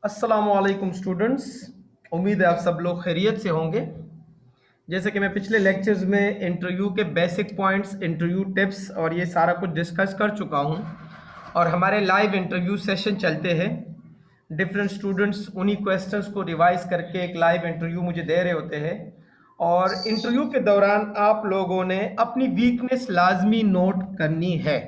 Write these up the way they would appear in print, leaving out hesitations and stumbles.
अस्सलामुअलैकुम स्टूडेंट्स। उम्मीद है आप सब लोग खैरियत से होंगे। जैसे कि मैं पिछले लेक्चर्स में इंटरव्यू के बेसिक पॉइंट्स, इंटरव्यू टिप्स और ये सारा कुछ डिस्कस कर चुका हूँ और हमारे लाइव इंटरव्यू सेशन चलते हैं। डिफरेंट स्टूडेंट्स उन्हीं क्वेश्चंस को रिवाइज करके एक लाइव इंटरव्यू मुझे दे रहे होते हैं और इंटरव्यू के दौरान आप लोगों ने अपनी वीकनेस लाजमी नोट करनी है।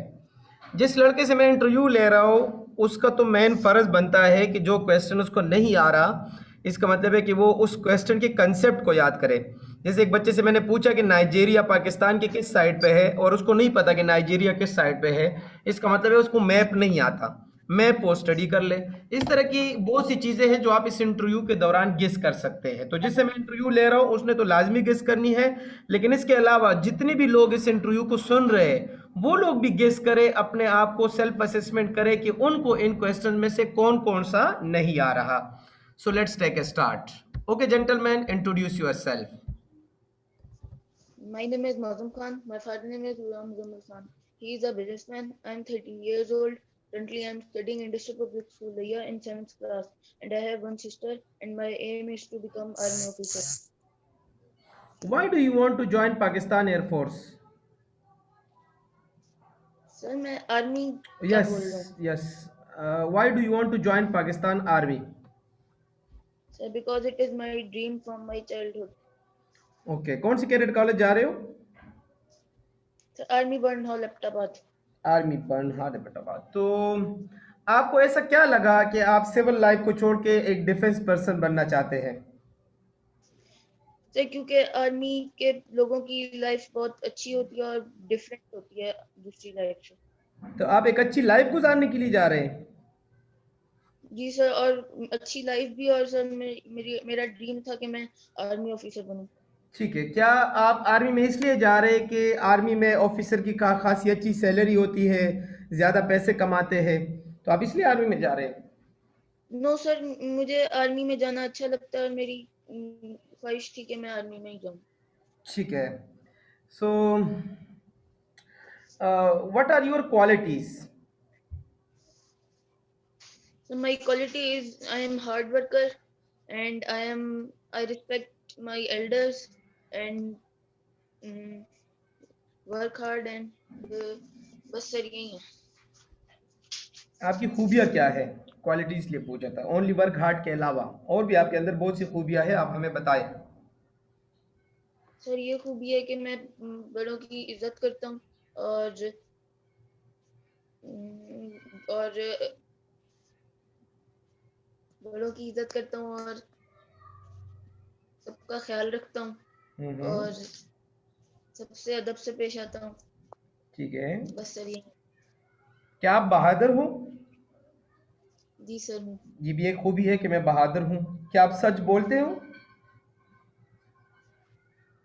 जिस लड़के से मैं इंटरव्यू ले रहा हूँ उसका तो मेन फर्ज बनता है कि जो क्वेश्चन उसको नहीं आ रहा, इसका मतलब है कि वो उस क्वेश्चन के कंसेप्ट को याद करे। जैसे एक बच्चे से मैंने पूछा कि नाइजीरिया पाकिस्तान के किस साइड पे है और उसको नहीं पता कि नाइजीरिया किस साइड पे है, इसका मतलब है उसको मैप नहीं आता, मैप वो स्टडी कर ले। इस तरह की बहुत सी चीजें हैं जो आप इस इंटरव्यू के दौरान गेस कर सकते हैं। तो जिससे मैं इंटरव्यू ले रहा हूँ उसने तो लाजमी गेस करनी है, लेकिन इसके अलावा जितने भी लोग इस इंटरव्यू को सुन रहे हैं वो लोग भी गेस करें, अपने आप को सेल्फ असेसमेंट करें कि उनको इन क्वेश्चन में से कौन कौन सा नहीं आ रहा। So let's take a start. Okay gentleman, introduce yourself. My name is Mazum Khan. My father name is Ghulam Muzammil Khan. He is a businessman. I am 13 years old. Currently, I am studying Industrial Public School, Layya, in 7th class. And I have one sister, and my aim is to become army officer. Why do you want to join Pakistan Air Force? Sir मैं army का Yes, बोल रहा हूँ yes. Why do you want to join Pakistan Army? Sir because it is my dream from my childhood okay, कौन सी cadet college जा रहे हो? Sir army Burn Hall Abbottabad army Burn Hall Hyderabad. तो आपको ऐसा क्या लगा कि आप सिविल लाइफ को छोड़ के एक डिफेंस पर्सन बनना चाहते हैं? सर क्योंकि आर्मी के लोगों की लाइफ बहुत अच्छी होती है और डिफरेंट होती है दूसरी लाइफ से। तो आप एक अच्छी लाइफ गुजारने के लिए जा रहे हैं? जी सर, और अच्छी लाइफ भी, और सर मेरा ड्रीम था कि मैं आर्मी ऑफिसर बनूं। ठीक है। क्या आप आर्मी में इसलिए जा रहे हैं कि आर्मी में ऑफिसर की खासी अच्छी सैलरी होती है, ज़्यादा पैसे कमाते हैं, तो आप इसलिए आर्मी में जा रहे हैं? नो सर, मुझे आर्मी में जाना अच्छा लगता है और मेरी ख्वाहिश थी कि मैं आर्मी में ही जाऊं। ठीक है। So what are your qualities? So my quality is I am hard worker and I respect my elders and um, work hard and uh, बस सर यही है। आपकी खूबियाँ क्या है? क्वालिटीज इसलिए पूछा था, ओनली वर्क हार्ड के अलावा और भी आपके अंदर बहुत सी खूबियाँ हैं, आप हमें बताएं। सर ये खूबी है कि मैं बड़ों की इज्जत करता हूँ और और बड़ों की इज्जत करता हूँ और सबका ख्याल रखता हूँ और सबसे अदब से पेश आता हूँ। ठीक है। बस सर यही। क्या आप बहादुर हो? जी सर हूँ। ये भी एक खूबी है कि मैं बहादुर हूँ। क्या आप सच बोलते हो?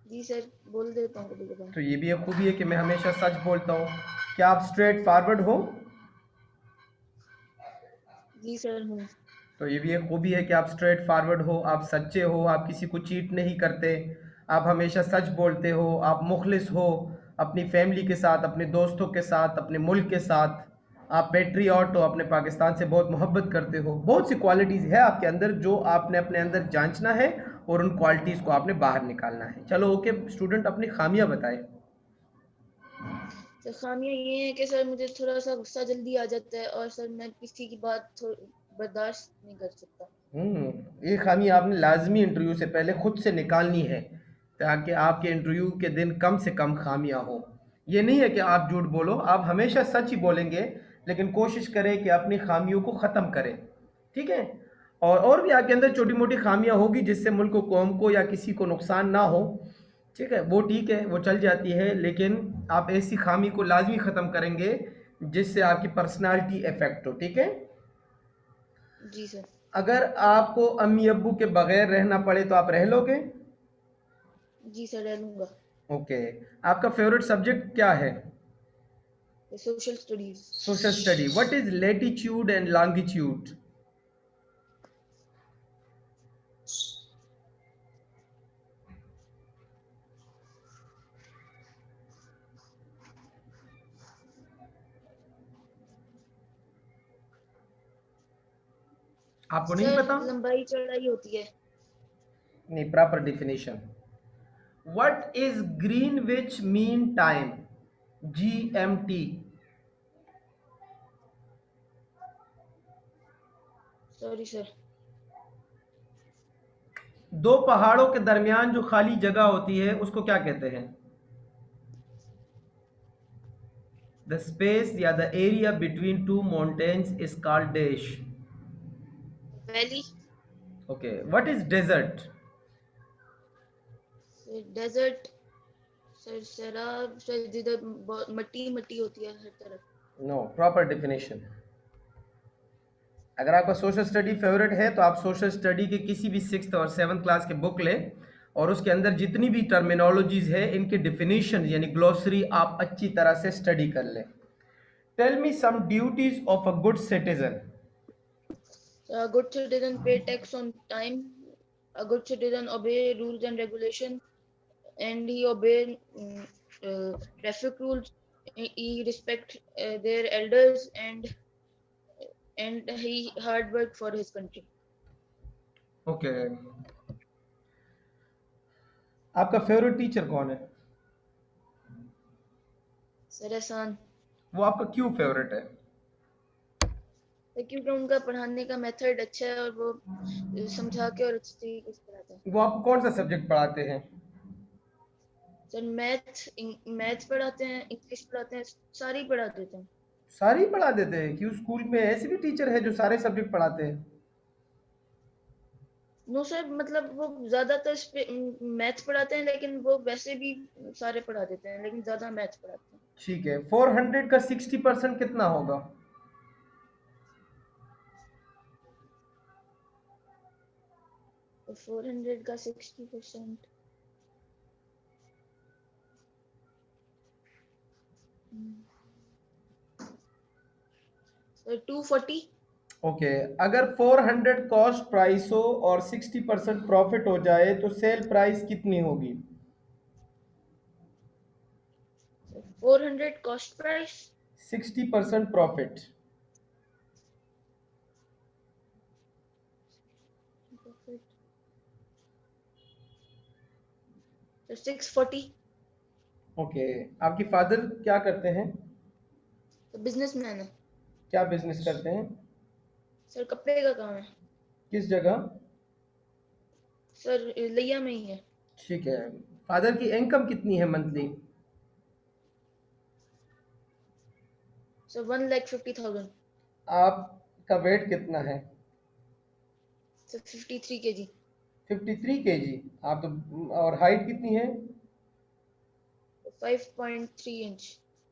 जी सर बोल देता हूँ कभी कभार। तो ये भी एक खूबी है कि मैं हमेशा सच बोलता हूँ। क्या आप स्ट्रेट फॉरवर्ड हो? जी सर हूँ। तो ये भी एक खूबी है कि आप स्ट्रेट फॉरवर्ड हो, आप सच्चे हो, आप किसी को चीट नहीं करते, आप हमेशा सच बोलते हो, आप मुखलिस हो अपनी फैमिली के साथ, अपने दोस्तों के साथ, अपने मुल्क के साथ, आप पेट्रियाट हो, अपने पाकिस्तान से बहुत मोहब्बत करते हो। बहुत सी क्वालिटीज़ है आपके अंदर जो आपने अपने अंदर जांचना है और उन क्वालिटीज़ को आपने बाहर निकालना है। चलो ओके स्टूडेंट, अपनी खामियां बताएं। सर खामियां ये है कि सर मुझे थोड़ा सा गुस्सा जल्दी आ जाता है और सर मैं किसी की बात बर्दाश्त नहीं कर सकता। ये खामी आपने लाजमी इंटरव्यू से पहले खुद से निकालनी है ताकि आपके इंटरव्यू के दिन कम से कम खामियां हो। ये नहीं है कि आप झूठ बोलो, आप हमेशा सच ही बोलेंगे, लेकिन कोशिश करें कि अपनी खामियों को ख़त्म करें। ठीक है। और भी आपके अंदर जी छोटी सर। मोटी खामियां होगी जिससे मुल्क को, कौम को या किसी को नुकसान ना हो। ठीक है, वो ठीक है, वो चल जाती है, लेकिन आप ऐसी खामी को लाजमी ख़त्म करेंगे जिससे आपकी पर्सनालिटी इफेक्ट हो। ठीक है। जी सर। अगर आपको अम्मी अब्बू के बगैर रहना पड़े तो आप रह लोगे? जी सर रह लूंगा। ओके। आपका फेवरेट सब्जेक्ट क्या है? Social studies. Social study. What is latitude and longitude? आपको नहीं सर पता? लंबाई चौड़ाई होती है। नहीं, proper definition. What is Greenwich mean time, GMT? Sorry sir. दो पहाड़ों के दरमियान जो खाली जगह होती है उसको क्या कहते हैं? द स्पेस या the area between two mountains is called dash. Valley. Okay, what is desert? Sir desert. Sir शराब सर जिधर मट्टी मट्टी होती है हर तरफ। No, proper definition. अगर आपका सोशल स्टडी फेवरेट है तो आप सोशल स्टडी के किसी भी 6th और 7th क्लास के बुक लें और उसके अंदर जितनी भी टर्मिनोलॉजीज है इनके डिफिनीशन यानी ग्लोसरी आप अच्छी तरह से स्टडी कर लें। Tell me some duties of a good citizen. A good citizen pay tax on time. A good citizen obey rules and regulation, and he obey traffic rules. He respect their elders, and he hard work for his country. Okay, आपका favourite teacher कौन है? Sir एहसान। वो आपका क्यों favourite है? क्योंकि उनका पढ़ाने का मेथड अच्छा है और वो समझा के और अच्छी तरीके से पढ़ाते हैं। वो आपको कौन सा सब्जेक्ट पढ़ाते हैं? सर मैथ पढ़ाते हैं, इंग्लिश पढ़ाते हैं, सारी पढ़ा देते हैं। सारी पढ़ा देते हैं? क्यों, स्कूल में ऐसे भी टीचर है जो सारे सब्जेक्ट पढ़ाते हैं? नो सर मतलब वो ज्यादातर मैथ्स पढ़ाते हैं, लेकिन वो वैसे भी सारे पढ़ा देते हैं, लेकिन ज्यादा मैथ्स पढ़ाते हैं। ठीक है, 400 का 60% कितना होगा? 400 का 60%। सर 240। ओके, अगर 400 कॉस्ट प्राइस हो और 60% प्रॉफिट हो जाए तो सेल प्राइस कितनी होगी? 400 कॉस्ट प्राइस। 60% प्रॉफिट। 640। ओके, आपकी फादर क्या करते हैं? तो बिजनेसमैन है। क्या बिजनेस करते हैं? सर कपड़े का काम है। किस जगह? सर लिया में ही है। ठीक है, फादर की इनकम कितनी है मंथली? सर 1,50,000। आपका वेट कितना है? Sir 53 kg। 53 kg? आप तो, और हाइट कितनी है? 5.3 इंच।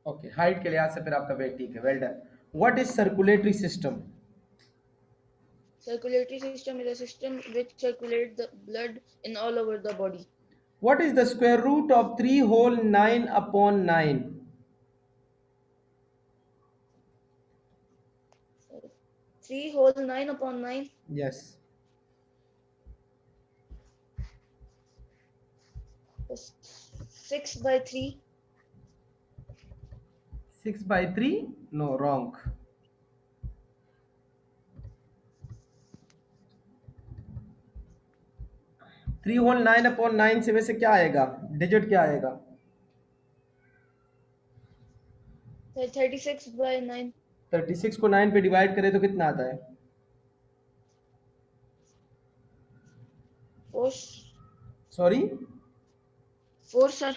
ओके, हाइट के लिहाज से फिर आपका वेट ठीक है, well done. What is circulatory system? Circulatory system is a system which circulates the blood in all over the body. What is the square root of 3 whole 9 upon 9? 3 whole 9 upon 9. Yes. 6 by 3. 6 by 3? No, wrong. 3 whole 9 upon 9 से वैसे क्या आएगा, digit क्या आएगा? 36 by 9. 36 को 9 पे divide करें तो कितना आता है? 4. Sorry, 4 sir.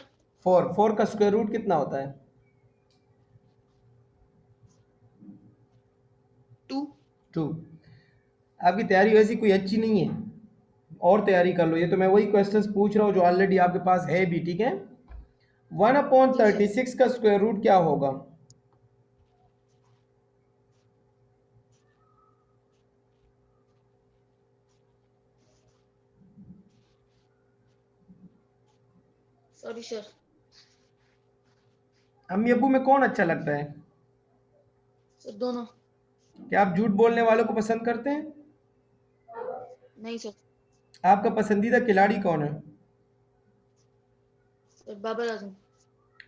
4। 4 का स्क्वायर रूट कितना होता है? 2. 2। आपकी तैयारी वैसी कोई अच्छी नहीं है, और तैयारी कर लो। ये तो मैं वही क्वेश्चंस पूछ रहा हूँ जो ऑलरेडी आपके पास है भी, ठीक है। 1 अपॉन जी सर। 36 का स्क्वायर रूट क्या होगा? Sorry sir. अम्मी अब्बू में कौन अच्छा लगता है? सर दोनों। क्या आप झूठ बोलने वालों को पसंद करते हैं? नहीं सर। आपका पसंदीदा खिलाड़ी कौन है? Sir Babar Azam.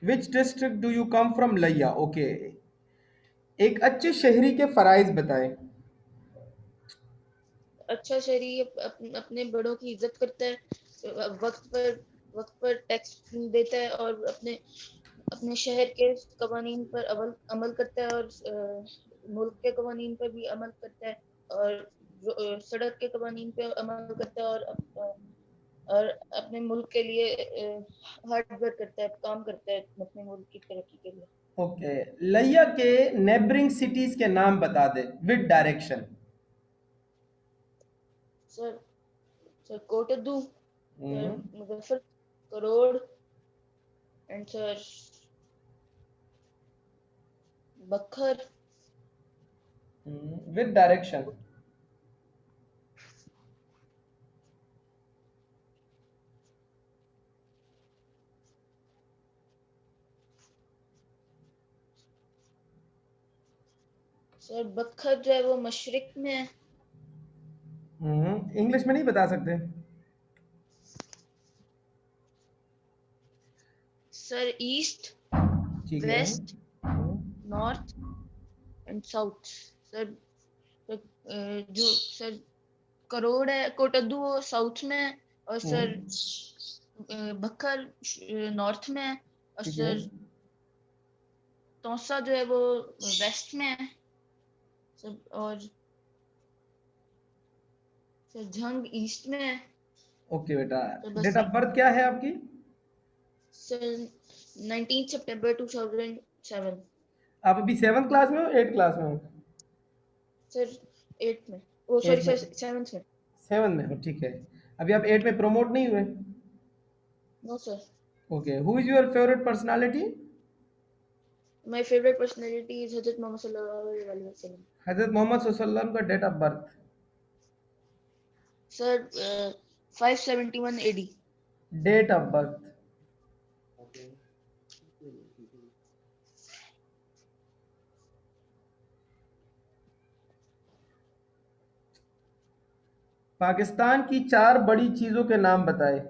Which district do you come from? Layyah. Okay, एक अच्छे शहरी के फराइज बताएं। अच्छा शहरी अपने बड़ों की इज्जत करता है, वक्त पर टैक्स देता है और अपने अपने शहर के कवानीन पर अमल करता है और मुल्क के कवानीन पर भी अमल करता है और सड़क के कवानीन पे अमल करता है और अपने मुल्क के लिए हार्ड वर्क करता है, काम करता है अपने मुल्क की तरक्की के लिए। ओके, लिया के नेबरिंग सिटीज के नाम बता दे with direction. Sir sir Kot Addu, sir hmm. Muzaffar, Karor and sir Bhakkar. With direction. Sir Bhakkar जो है वो मशरिक में है। इंग्लिश में नहीं बता सकते? सर ईस्ट, ठीक है। West, north and south. Sir जो सर करोड़ है, कोटद्दू वो साउथ में है और सर बखर नॉर्थ में है और ठीक है। सर तौसा जो है वो वेस्ट में है सर और सर झंग ईस्ट में है। ओके बेटा, तो बस डेट ऑफ बर्थ क्या है आपकी? सर 19 सितंबर 2007। आप अभी 7th क्लास में हो, 8th क्लास में हो? सर 8 में, ओ सॉरी 8 में, सर 7 में। 7 में हो, ठीक है। अभी आप 8 में प्रमोट नहीं हुए? No sir. Okay, who is your favourite personality? My favourite personality is Hazrat Mohammad सल्लल्लाहु अलैहि वसल्लम। हजरत मोहम्मद सल्लल्लाहु अलैहि वसल्लम का date of birth? Sir 571 AD. Date of birth? Pakistan की 4 बड़ी चीजों के नाम बताए।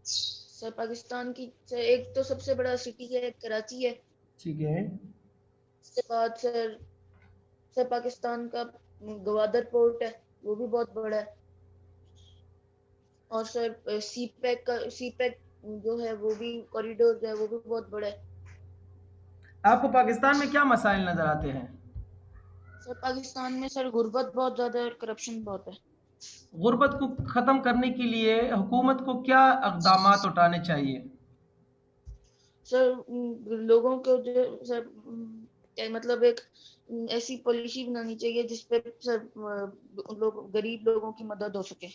सर पाकिस्तान की सर एक तो सबसे बड़ा सिटी है कराची है। ठीक है। उसके बाद सर पाकिस्तान का गवादर पोर्ट है, वो भी बहुत बड़ा है। और सर सी पैक जो है वो भी कॉरिडोर जो है वो भी बहुत बड़ा है। आपको पाकिस्तान में क्या मसाइल नजर आते हैं? सर पाकिस्तान में सर गुर्बत बहुत ज्यादा है और करप्शन बहुत है। गुर्बत को खत्म करने के लिए हुकूमत को क्या इक़दामात उठाने चाहिए? सर लोगों को जो सर मतलब एक ऐसी पॉलिसी बनानी चाहिए जिसपे सर गरीब लोगों की मदद हो सके।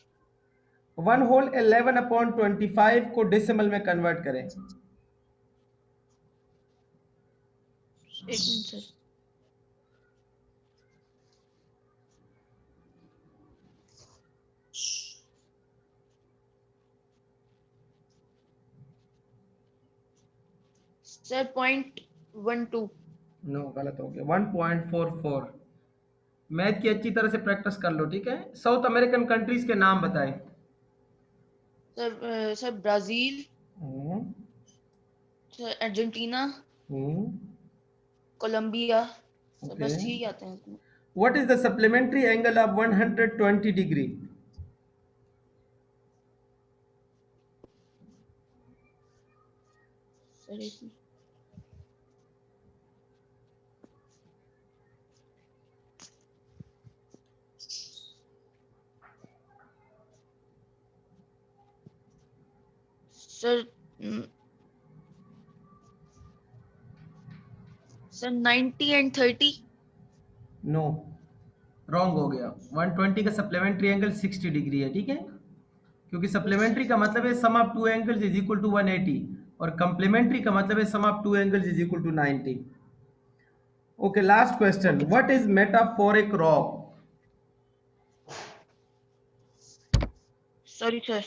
1 होल 11/25 को डेसिमल में कन्वर्ट करें। एक मिनट सर। सर 0.12। नो, गलत हो गया, 1.44। मैथ की अच्छी तरह से प्रैक्टिस कर लो, ठीक है। साउथ अमेरिकन कंट्रीज के नाम बताएं। Sir Brazil, hmm. Sir Argentina, hmm. Colombia. Sir okay. बस यही आते हैं इसमें। What is the supplementary angle of 120 degree? Sir एक minute. Sir sir 90 and 30। No, wrong हो गया। 120 का सप्लीमेंट्री एंगल 60 डिग्री है, ठीक है। क्योंकि यस सप्लीमेंट्री सर। का मतलब है sum of two angles is equal to 180 और कंप्लीमेंट्री का मतलब है sum of two angles is equal to 90। Okay, last question, okay what is metaphoric rock? Sorry sir.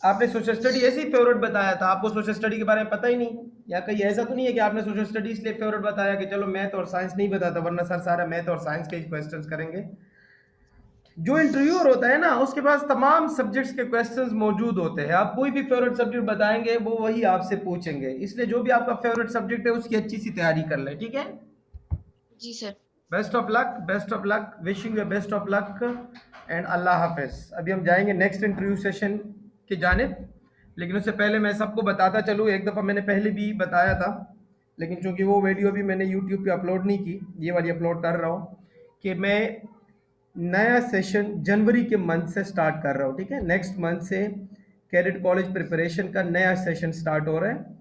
आपने सोशल स्टडी ऐसी फेवरेट बताया था, आपको सोशल स्टडी के बारे में पता ही नहीं, या कहीं ऐसा तो नहीं है कि आपने सोशल स्टडी इसलिए फेवरेट बताया कि चलो मैथ और साइंस नहीं बताता, वरना सर सारा मैथ और साइंस के ही क्वेश्चंस करेंगे। जो इंटरव्यूअर होता है ना, उसके पास तमाम सब्जेक्ट्स के क्वेश्चंस मौजूद होते हैं। आप कोई भी फेवरेट सब्जेक्ट बताएंगे वो वही आपसे पूछेंगे, इसलिए जो भी आपका फेवरेट सब्जेक्ट है उसकी अच्छी सी तैयारी कर ले, ठीक है। जी sir. Best of luck, wishing you best of luck and अल्लाह हाफिज। अभी हम जाएंगे नेक्स्ट इंटरव्यू सेशन की जानिब, लेकिन उससे पहले मैं सबको बताता चलूँ, एक दफ़ा मैंने पहले भी बताया था, लेकिन चूंकि वो वीडियो भी मैंने यूट्यूब पे अपलोड नहीं की, ये वाली अपलोड कर रहा हूँ कि मैं नया सेशन जनवरी के मंथ से स्टार्ट कर रहा हूँ। ठीक है, नेक्स्ट मंथ से कैडेट कॉलेज प्रिपरेशन का नया सेशन स्टार्ट हो रहा है।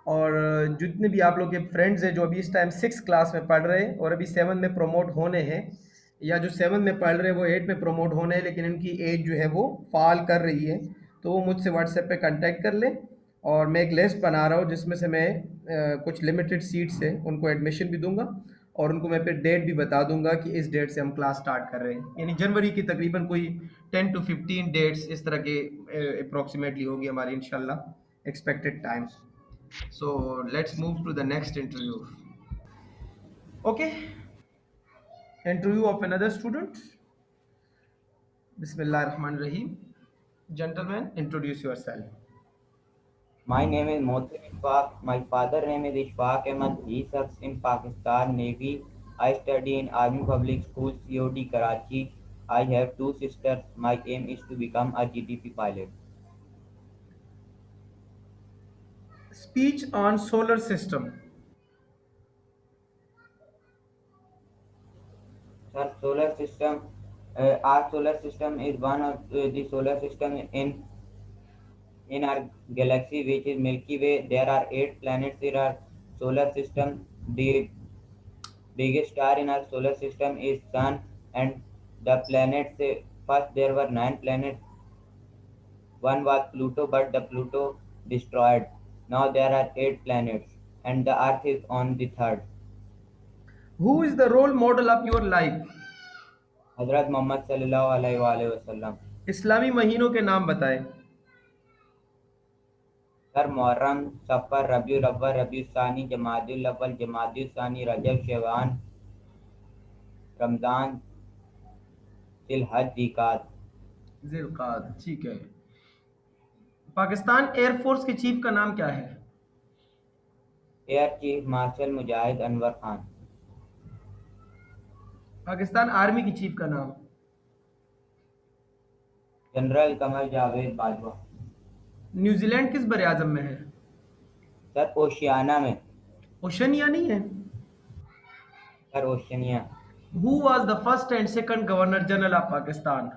और जितने भी आप लोग के फ्रेंड्स हैं जो अभी इस टाइम 6 क्लास में पढ़ रहे हैं और अभी 7 में प्रमोट होने हैं, या जो 7 में पढ़ रहे हैं वो 8 में प्रमोट होने हैं, लेकिन इनकी एज जो है वो फॉल कर रही है, तो वो मुझसे व्हाट्सएप पे कांटेक्ट कर ले। और मैं एक लिस्ट बना रहा हूँ जिसमें से मैं कुछ लिमिटेड सीट्स हैं उनको एडमिशन भी दूंगा, और उनको मैं फिर डेट भी बता दूंगा कि इस डेट से हम क्लास स्टार्ट कर रहे हैं। यानी जनवरी की तकरीबन कोई 10 to 15 डेट्स इस तरह के अप्रोक्सीमेटली होगी हमारी इंशाल्लाह expected time. So let's move to the next interview. Okay, interview of another student. Bismillah Rahman Rahim. Gentlemen, introduce yourself. My name is Mohsin Ishfaq. My father name is Ishfaq Ahmed. He serves in Pakistan Navy. I study in Army Public School, COD Karachi. I have two sisters. My aim is to become a GTP pilot. Speech on solar system. Sir, solar system. Our solar system is one of the solar system in our galaxy, which is Milky Way. There are 8 planets in our solar system. The biggest star in our solar system is Sun, and the planets. First, there were 9 planets. One was Pluto, but the Pluto destroyed. Now there are 8 planets, and the Earth is on the third. Who is the role model of your life? Hazrat Muhammad sallallahu alaihi wasallam. इस्लामी महीनों के नाम बताएं। Sir, Muharram, Safar, Rabiul Awwal, Rabiul Thani, Jamadil Awwal, Jamadil Thani, Rajab, Shaban, Ramzan, Zilhaj, Ziqat. जिलकाद, ठीक है। Pakistan air force के chief का नाम क्या है? Air Chief Marshal Mujahid Anwar Khan. Pakistan army की चीफ का नाम? General Kamal Javed Bajwa. New Zealand किस बर आज़म में है? Sir, Oceania में. ओशनिया नहीं है? Sir, Oceania. Who was the first and second Governor General of Pakistan?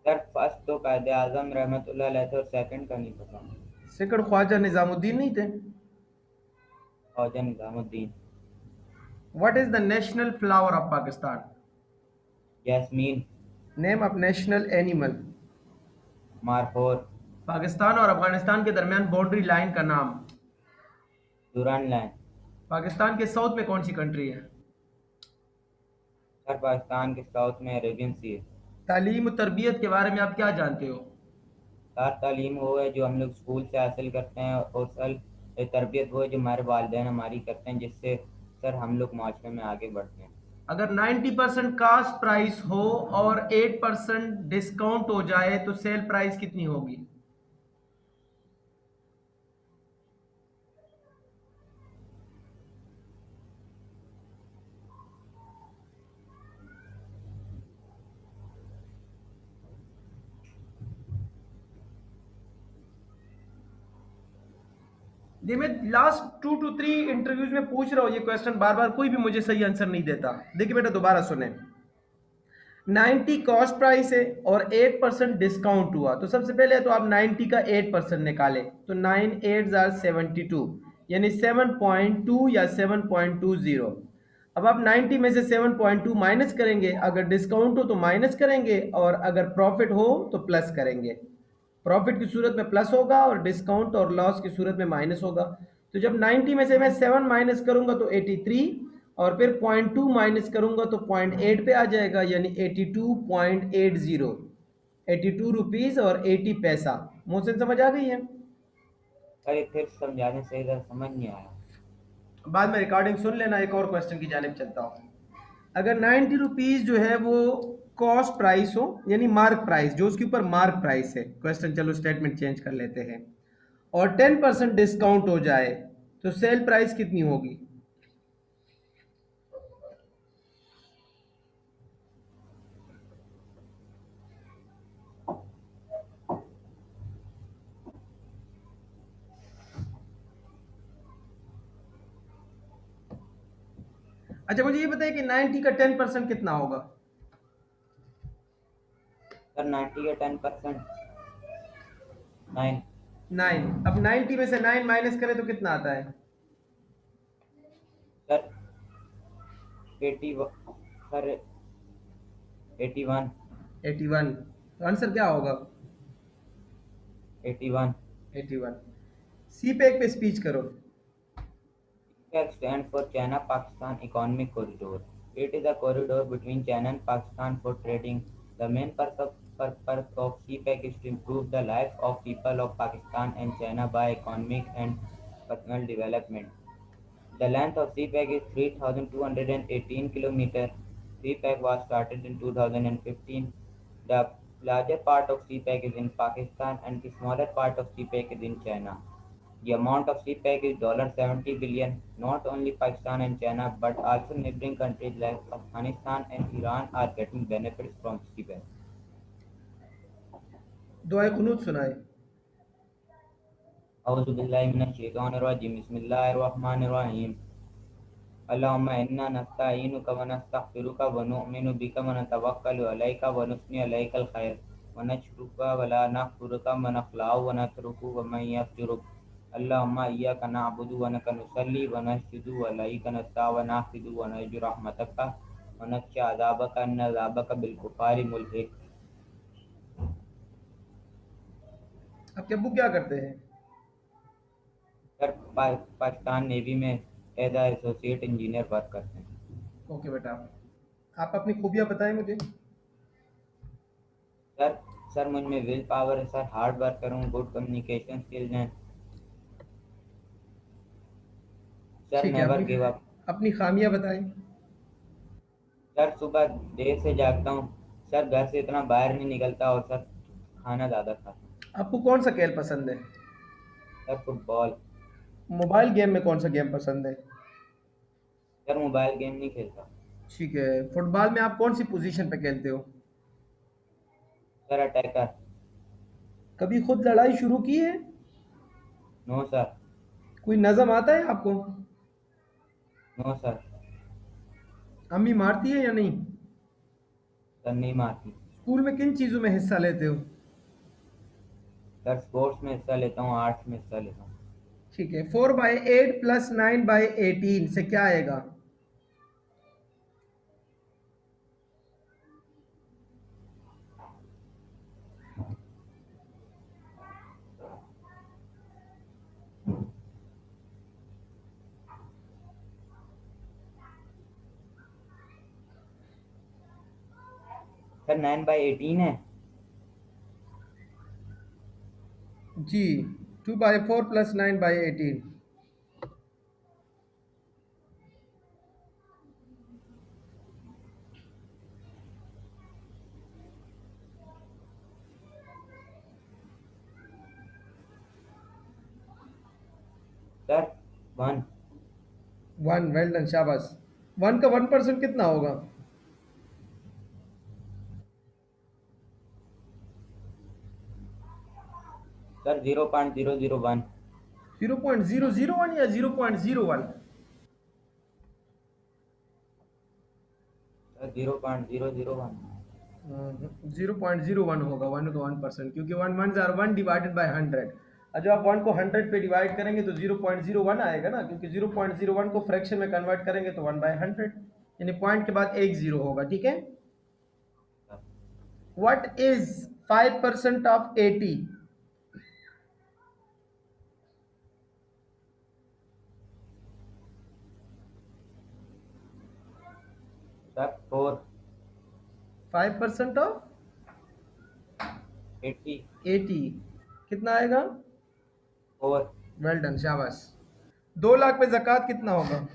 Sir, first तो कायदे आजम रहमतुल्लाह अलैह थे और सेकंड का नहीं पता। सेकंड ख्वाजा निजामुद्दीन नहीं थे? Khwaja Nizamuddin. What is the national flower of Pakistan? Jasmine. Name of national animal? Markhor. Pakistan और अफगानिस्तान के दरमियान बाउंड्री लाइन का नाम? दुरान लाइन। पाकिस्तान के साउथ में कौन सी कंट्री है? सर, पाकिस्तान के साउथ में अरेबियन सी है। तालीम और तरबियत के बारे में आप क्या जानते हो? सर, तालीम वो है जो हम लोग स्कूल से हासिल करते हैं, और सर तरबियत वो है जो हमारे वालिदैन हमारी करते हैं, जिससे सर हम लोग माशरे में आगे बढ़ते हैं। अगर 90% कास्ट प्राइस हो और 8% डिस्काउंट हो जाए तो सेल प्राइस कितनी होगी? ये मैं लास्ट 2 to 3 इंटरव्यूज में पूछ रहा हूँ ये क्वेश्चन, बार बार कोई भी मुझे सही आंसर नहीं देता। देखिए बेटा, दोबारा सुने। 90 कॉस्ट प्राइस है और 8% डिस्काउंट हुआ, तो सबसे पहले तो आप 90 का 8% निकालें, तो 9 8 72, यानी 7.2 या 7.20। अब आप 90 में से 7.2 माइनस करेंगे, अगर डिस्काउंट हो तो माइनस करेंगे, और अगर प्रॉफिट हो तो प्लस करेंगे। प्रॉफिट की सूरत में प्लस होगा और डिस्काउंट और लॉस की सूरत में माइनस होगा। तो जब 90 में से मैं 7 माइनस करूंगा तो 83, और फिर 0.2 माइनस करूंगा तो 0.8 पे आ जाएगा, यानी 82.80, 82 रुपीज और 80 पैसा। मोहसिन समझ आ गई है? सर, एक फिर समझाने सही तरह समझ नहीं आया। बाद में रिकॉर्डिंग सुन लेना। एक और क्वेश्चन की जानिब चलता हूँ। अगर 90 रुपीज जो है वो कॉस्ट प्राइस हो, यानी मार्क प्राइस, जो उसके ऊपर मार्क प्राइस है, क्वेश्चन चलो स्टेटमेंट चेंज कर लेते हैं, और 10% डिस्काउंट हो जाए तो सेल प्राइस कितनी होगी? अच्छा मुझे ये बताइए कि 90 का 10% कितना होगा? सर 90 का 10%, 9। 9। अब 90 में से 9 माइनस करें तो कितना आता है? Sir 80, sir 81। 81। तो आंसर क्या होगा? 81। 81। सी पे एक पे स्पीच करो। CPEC stands for China-Pakistan Economic Corridor. It is a corridor between China and Pakistan for trading. The main purpose of CPEC is to improve the lives of people of Pakistan and China by economic and personal development. The length of CPEC is 3,218 kilometers. CPEC was started in 2015. The larger part of CPEC is in Pakistan and the smaller part of CPEC is in China. The amount of CPEC is $70 billion. Not only Pakistan and China, but also neighboring countries like Afghanistan and Iran are getting benefits from CPEC. दुआए कुनूत सुनाए। औज़ुबिल्लाहिमिनश्शैतानिर्रजीम। बिस्मिल्लाहिर्रहमानिर्रहीम। अल्लाहुम्मा इन्ना नस्तईनुका व नस्तगफिरुका व नुअमिनु बिका व नतवक्कलु अलैका व नुस्नी अलैकल खैर व नशकुरुका व ला नकफुरुका व नखलाउ व नतरुकु व मन यफजुरुक। अल्लाहुम्मा इय्याका नअबुदु व लका नुसल्ली व नस्जुदु व इलैका नस्ता व नाफ़िदु व नरजु रहमतका व नख्शा अज़ाबका इन्न अज़ाबका बिल कुफ़ारि मुल्हिक। आपके अब्बू क्या करते हैं? सर पाकिस्तान नेवी में as a associate engineer work करते हैं। ओके बेटा, आप अपनी खूबियाँ बताएं मुझे। सर सर मुझ में विल पावर है सर, हार्ड वर्क करूँ, गुड कम्युनिकेशन स्किल्स हैं सर, ठीक है, नेवर अपनी गिव अप। अपनी खामियाँ बताएं। सर सुबह देर से जागता हूँ सर, घर से इतना बाहर नहीं निकलता और सर खाना ज़्यादा खाता हूँ। आपको कौन सा खेल पसंद है? Sir football. मोबाइल गेम में कौन सा गेम पसंद है? सर मोबाइल गेम नहीं खेलता। ठीक है, फुटबॉल में आप कौन सी पोजीशन पे खेलते हो? Sir attacker. कभी खुद लड़ाई शुरू की है? No sir. कोई नज़म आता है आपको? No sir. अम्मी मारती है या नहीं? सर नहीं मारती। स्कूल में किन चीज़ों में हिस्सा लेते हो? सर स्पोर्ट्स में हिस्सा लेता हूँ, आर्ट्स में हिस्सा लेता हूँ। ठीक है, 4/8 प्लस 9/18 से क्या आएगा? सर 9/18 है। जी, 2/4 प्लस 9/18। सर 1। 1, वेल डन, शाबाश। 1 का 1% कितना होगा? सर 0.001। 0.001 या 0.01? सर 0.001। 0.01 होगा 1 का 1%, क्योंकि 1 डिवाइडेड बाय 100। और जब आप 1 को 100 पे डिवाइड करेंगे तो 0.01 आएगा ना, क्योंकि 0.01 को फ्रैक्शन में कन्वर्ट करेंगे तो 1/100, यानी पॉइंट के बाद एक जीरो होगा। ठीक है। What is 5% of 80? Sir 4। 5% of 80। 80 कितना आएगा? 4। वेल डन, शाबाश। 2 लाख पे ज़कात कितना होगा?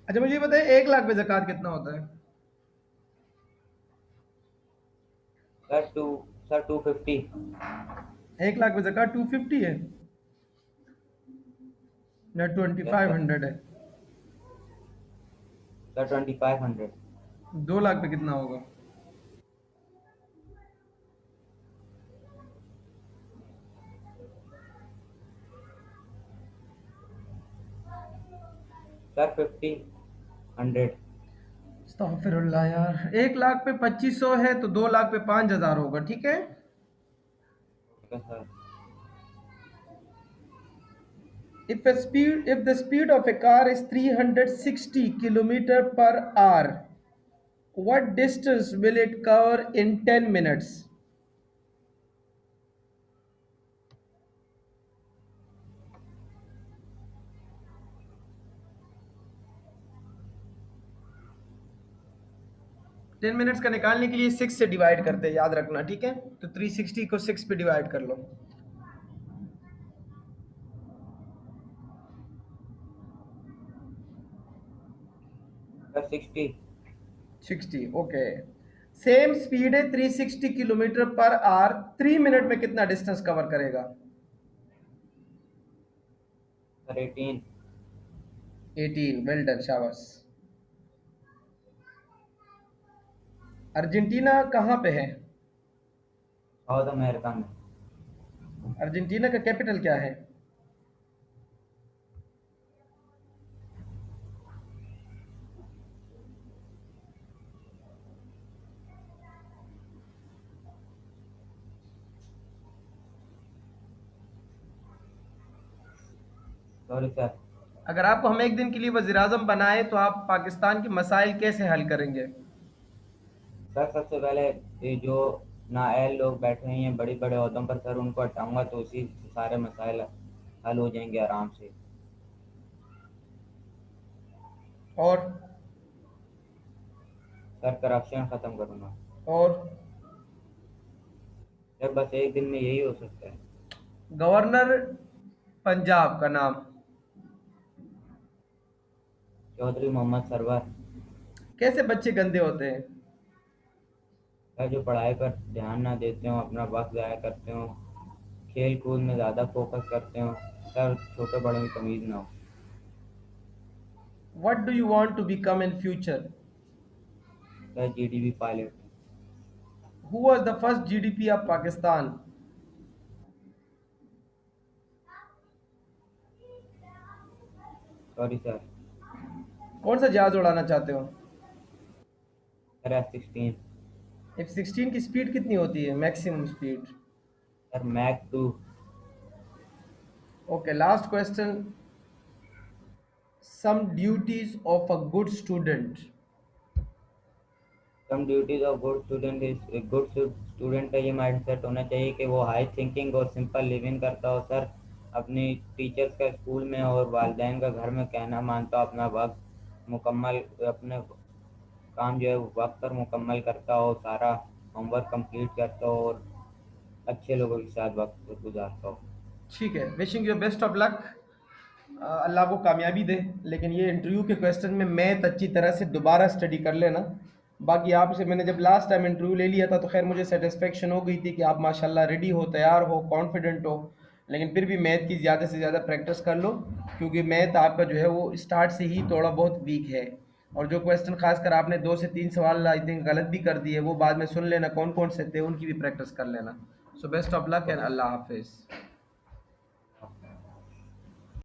अच्छा मुझे ये बताइए, 1 लाख पे ज़कात कितना होता है? सर 2। सर 250। 1 लाख पे ज़कात 250 है। या 2500 है? सर 2500। 2 लाख पे कितना होगा? सर 50 100। अस्तगफिरुल्लाह यार, 1 लाख पे 2500 है तो 2 लाख पे 5000 होगा, ठीक है। Okay sir. If the speed of a car is 360 kilometer per hour, what distance will it cover in 10 minutes? 10 minutes का निकालने के लिए 6 से डिवाइड करते हैं, याद रखना, ठीक है। तो 360 को 6 पे डिवाइड कर लो। सर 60। 60, ओके। सेम स्पीड है 360 किलोमीटर पर आवर, 3 मिनट में कितना डिस्टेंस कवर करेगा? सर 18। 18, वेल डन, शाबाश। अर्जेंटीना कहाँ पे है? साउथ अमेरिका में। अर्जेंटीना का कैपिटल क्या है? Sorry sir. अगर आपको हम एक दिन के लिए वज़ीर आज़म बनाए तो आप पाकिस्तान के मसाइल कैसे हल करेंगे? सर सबसे पहले ये जो नाअहल लोग बैठे हैं बड़े बड़े ओहदों पर, सर उनको हटाऊंगा तो उसी से सारे मसाइल हल हो जाएंगे आराम से। और सर करप्शन ख़त्म करूँगा। और सर बस एक दिन में यही हो सकता है। गवर्नर पंजाब का नाम? चौधरी मोहम्मद सरवर। कैसे बच्चे गंदे होते हैं? सर जो पढ़ाई पर ध्यान ना देते हो, अपना वक्त ज़ाया करते हो, खेल कूद में ज़्यादा फोकस करते हो, सर छोटे बड़ों की तमीज़ ना हो। What do you want to become in future? Sir GDP pilot. Who was the first GDP of Pakistan? Sorry sir. कौन सा जहाज उड़ाना चाहते हो? Sir F-16। F-16 की स्पीड कितनी होती है, maximum speed? Sir Mach 2। Okay, last question. Some duties of a good student? Some duties of good student is good student का ये माइंडसेट होना चाहिए कि वो हाई थिंकिंग और सिंपल लिविंग करता हो सर, अपनी टीचर्स का स्कूल में और वालिदैन का घर में कहना मानता हो, अपना वक्त मुकम्मल, अपने काम जो है वो वक्त पर मुकम्मल करता हो, सारा होमवर्क कंप्लीट करता हो और अच्छे लोगों के साथ वक्त गुजारता हो। ठीक है, wishing you best of luck. अल्लाह को कामयाबी दे। लेकिन ये इंटरव्यू के क्वेश्चन में मैथ अच्छी तरह से दोबारा स्टडी कर लेना। बाकी आपसे मैंने जब लास्ट टाइम इंटरव्यू ले लिया था तो खैर मुझे सेटिस्फेक्शन हो गई थी कि आप माशाल्लाह रेडी हो, तैयार हो, कॉन्फिडेंट हो। लेकिन फिर भी मैथ की ज़्यादा से ज़्यादा प्रैक्टिस कर लो, क्योंकि मैथ आपका जो है वो स्टार्ट से ही थोड़ा बहुत वीक है। और जो क्वेश्चन खासकर आपने 2 से 3 सवाल आई थिंक गलत भी कर दिए, वो बाद में सुन लेना कौन कौन से थे, उनकी भी प्रैक्टिस कर लेना। So best of luck and अल्लाह हाफिज़।